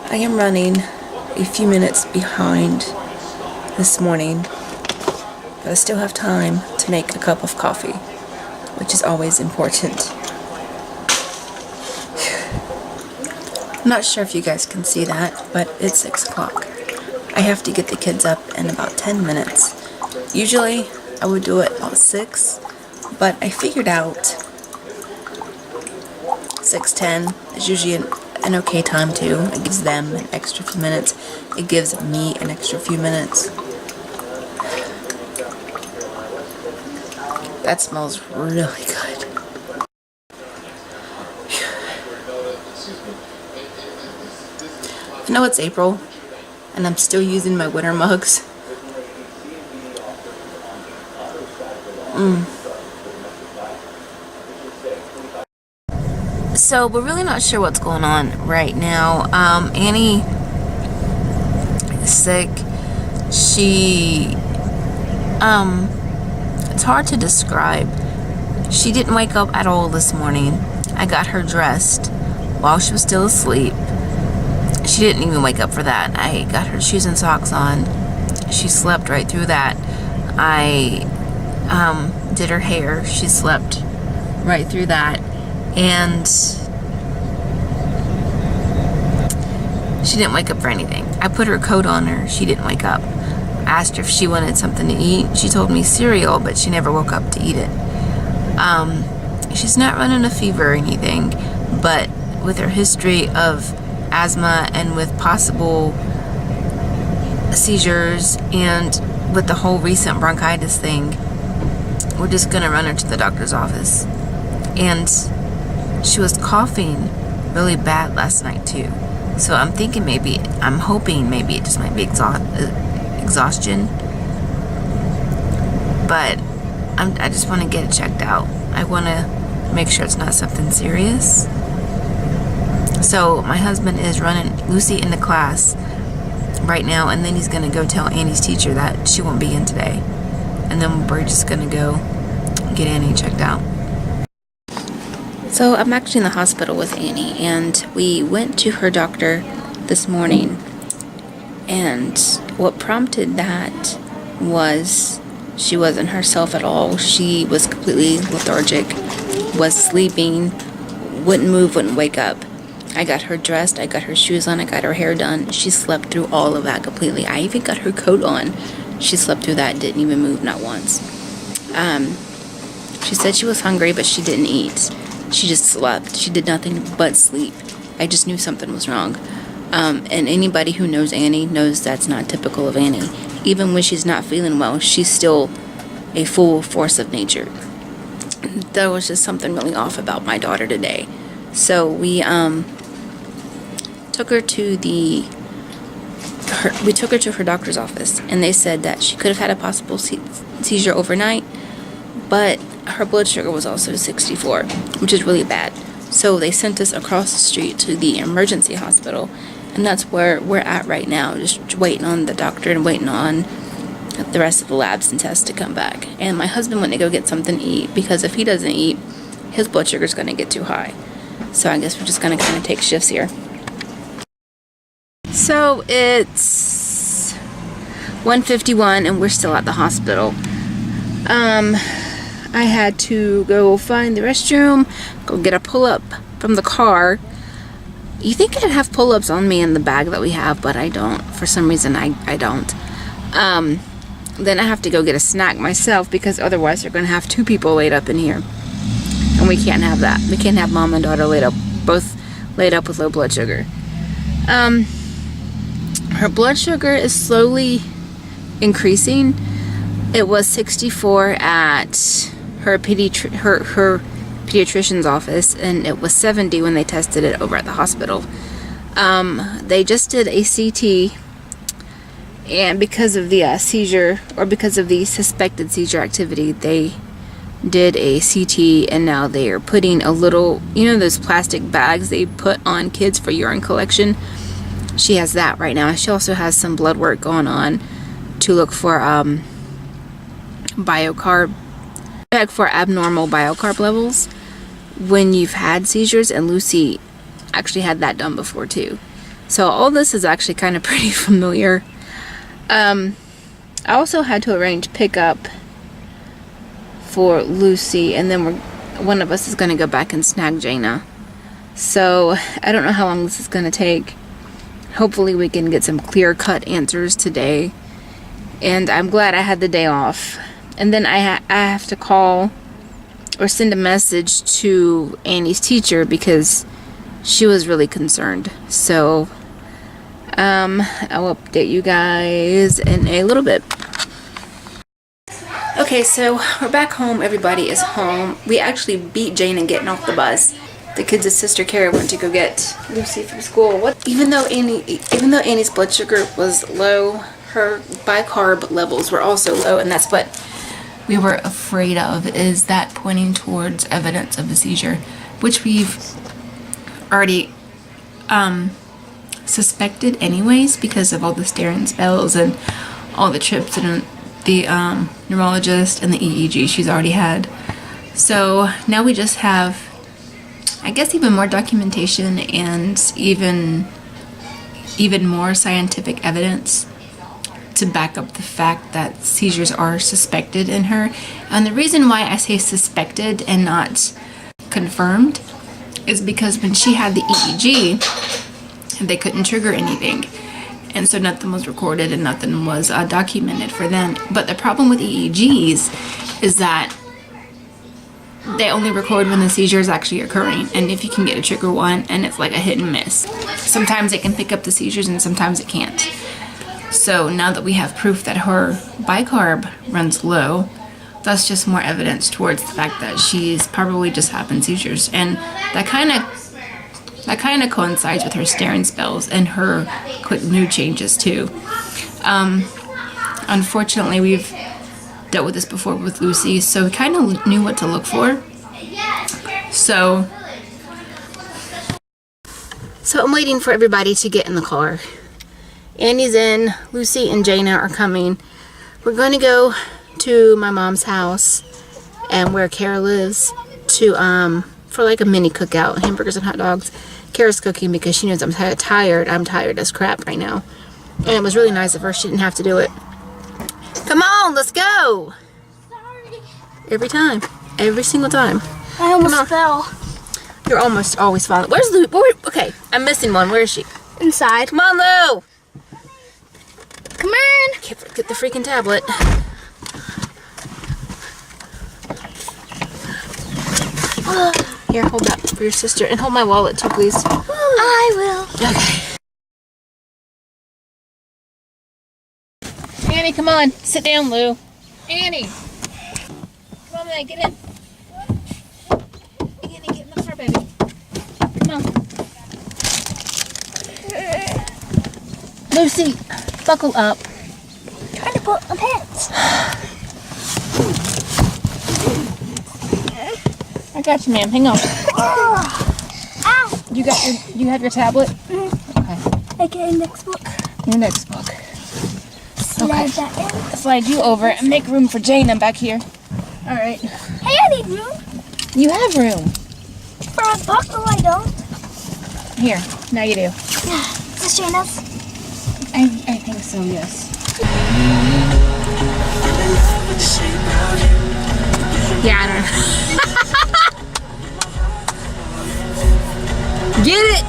I am running a few minutes behind this morning, but I still have time to make a cup of coffee, which is always important. I'm not sure if you guys can see that, but it's 6 o'clock. I have to get the kids up in about 10 minutes. Usually I would do it about 6, but I figured out 6:10 is usually an okay time too. It gives them an extra few minutes. It gives me an extra few minutes. That smells really good. I know it's April and I'm still using my winter mugs. So we're really not sure what's going on right now. Annie is sick. It's hard to describe. She didn't wake up at all this morning. I got her dressed while she was still asleep. She didn't even wake up for that. I got her shoes and socks on. She slept right through that. I did her hair. She slept right through that. And she didn't wake up for anything. I put her coat on her. She didn't wake up. I asked her if she wanted something to eat. She told me cereal, but she never woke up to eat it. She's not running a fever or anything, but with her history of asthma and with possible seizures and with the whole recent bronchitis thing, we're just gonna run her to the doctor's office. And she was coughing really bad last night too. So I'm hoping maybe it just might be exhaustion. But I just want to get it checked out. I want to make sure it's not something serious. So my husband is running Lucy into class right now, and then he's going to go tell Annie's teacher that she won't be in today. And then we're just going to go get Annie checked out. So I'm actually in the hospital with Annie, and we went to her doctor this morning, and what prompted that was she wasn't herself at all. She was completely lethargic, was sleeping, wouldn't move, wouldn't wake up. I got her dressed, I got her shoes on, I got her hair done. She slept through all of that completely. I even got her coat on. She slept through that, didn't even move, not once. She said she was hungry, but she didn't eat. She just slept. She did nothing but sleep. I just knew something was wrong. And anybody who knows Annie knows that's not typical of Annie. Even when she's not feeling well, she's still a full force of nature. There was just something really off about my daughter today. So we took her to her doctor's office, and they said that she could have had a possible seizure overnight, but her blood sugar was also 64, which is really bad. So they sent us across the street to the emergency hospital, and that's where we're at right now, just waiting on the doctor and waiting on the rest of the labs and tests to come back. And my husband went to go get something to eat, because if he doesn't eat, his blood sugar is going to get too high. So I guess we're just going to kind of take shifts here. So it's 1:51 and we're still at the hospital. I had to go find the restroom, go get a pull-up from the car. You think I'd have pull-ups on me in the bag that we have, but I don't. For some reason, I don't. Then I have to go get a snack myself, because otherwise they're going to have 2 people laid up in here. And we can't have that. We can't have mom and daughter both laid up with low blood sugar. Her blood sugar is slowly increasing. It was 64 at her pediatrician's office, and it was 70 when they tested it over at the hospital. They just did a CT, and because of the seizure, or because of the suspected seizure activity, they did a CT, and now they are putting a little, those plastic bags they put on kids for urine collection. She has that right now. She also has some blood work going on to look for abnormal biocarb levels when you've had seizures, and Lucy actually had that done before too. So all this is actually kind of pretty familiar. I also had to arrange pickup for Lucy, and then one of us is going to go back and snag Jaina. So I don't know how long this is going to take. Hopefully we can get some clear-cut answers today. And I'm glad I had the day off. And then I have to call or send a message to Annie's teacher because she was really concerned. So I'll update you guys in a little bit. Okay, so we're back home. Everybody is home. We actually beat Jaina getting off the bus. The kids' sister Kara went to go get Lucy from school. Even though Annie's blood sugar was low, her bicarb levels were also low, and that's what we were afraid of, is that pointing towards evidence of a seizure, which we've already suspected anyways because of all the staring spells and all the trips and the neurologist and the EEG she's already had. So now we just have, I guess, even more documentation and even more scientific evidence to back up the fact that seizures are suspected in her. And the reason why I say suspected and not confirmed is because when she had the EEG, they couldn't trigger anything. And so nothing was recorded and nothing was documented for them. But the problem with EEGs is that they only record when the seizure is actually occurring, and if you can get a trigger one, and it's like a hit and miss. Sometimes it can pick up the seizures and sometimes it can't. So now that we have proof that her bicarb runs low, that's just more evidence towards the fact that she's probably just having seizures. And that kind of coincides with her staring spells and her quick mood changes too. Unfortunately, we've dealt with this before with Lucy, so we kind of knew what to look for. So I'm waiting for everybody to get in the car. Annie's in, Lucy and Jaina are coming. We're going to go to my mom's house and where Kara lives to for like a mini cookout, hamburgers and hot dogs. Kara's cooking because she knows I'm tired. I'm tired as crap right now. And it was really nice of her. She didn't have to do it. Come on, let's go. Sorry. Every time. Every single time. I almost fell. You're almost always falling. Where's Lou? Okay, I'm missing one. Where is she? Inside. Come on, Lou. Come on. Get the freaking tablet. Here, hold that for your sister. And hold my wallet too, please. I will. Okay. Annie, come on. Sit down, Lou. Annie. Come on, man. Get in. Annie, get in the car, baby. Come on. Lucy, buckle up. Trying to put my pants. I got you, ma'am. Hang on. Ow. You have your tablet? Okay. Okay, next book. Your next book. Slide that in. Slide you over and make room for Jane. I'm back here. All right. Hey, I need room. You have room. For a book, oh, I don't. Here. Now you do. Is this Jaina's? I think so, yes. Yeah, I don't know. Get it!